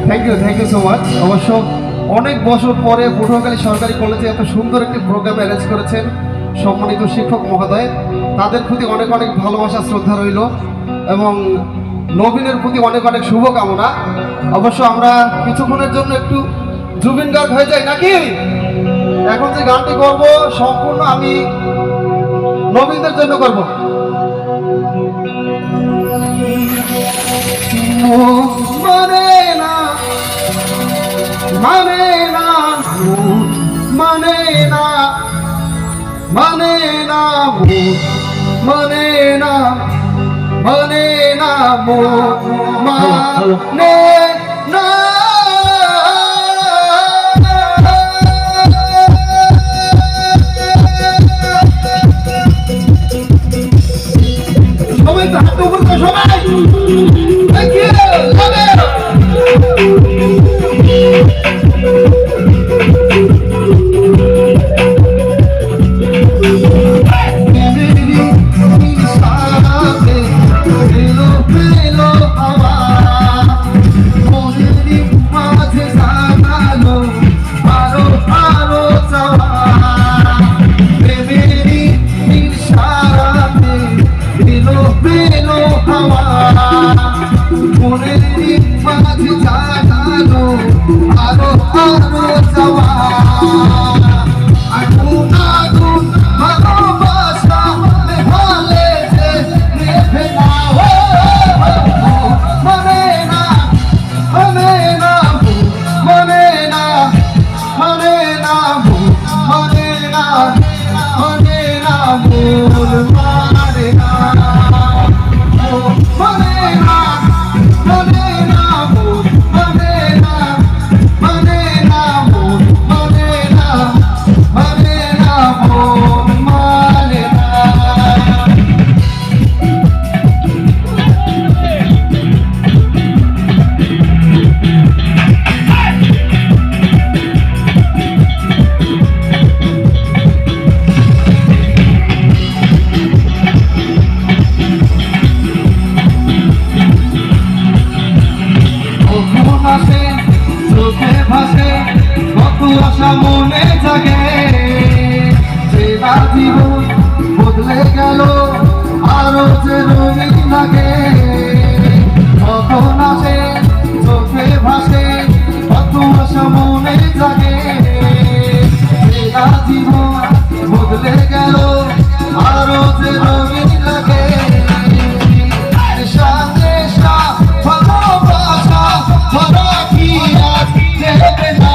Thank you so much. অবশ্য অনেক বছর পরে পটুয়াখালী সরকারি কলেজে এত সুন্দর একটি প্রোগ্রাম অ্যারেঞ্জ করেছেন সম্মানিত শিক্ষক মহোদয়, তাদের প্রতি অনেক অনেক ভালোবাসা শ্রদ্ধা রইল এবং নবীনের প্রতি অনেক অনেক শুভকামনা। অবশ্য আমরা কিছুক্ষণের জন্য একটু জুবিন গার্গ হয়ে যাই নাকি? এখন যে গানটি করব সম্পূর্ণ আমি নবীনদের জন্য করব। মানে না মানে না মানে না মানে না মানে না মানে না মানে না সবাই তো হাত উপর তো সবাই মনে জাগে সেটা জীবন বদলে গেল আরো যে রঙিন লাগে কখন আসে চোখে ভাসে কত আশা মনে জাগে সেটা জীবন বদলে গেল আরো যে রঙিন লাগে ভালোবাসা ভরা কি আজ দেবে না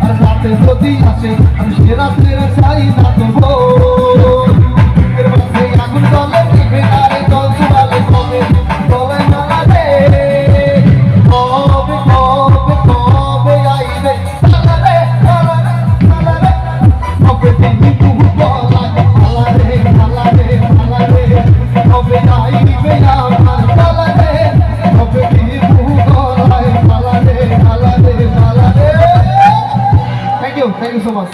আর রাতে যদি আসে আমি সে রাতের চাই না তো আগুন জলে নিবে না রে জল চুলালে কবে তবে মালা রে কবে কবে কবে আইবে মালা রে মালা রে মালা রে কবে দিবি তুই গলায় মালা রে মালা রে মালা রে কবে আইবে আমার মালা রে কবে দিবি তুই গলায় মালা রে মালা রে মালা রে থ্যাংক ইউ সো মাচ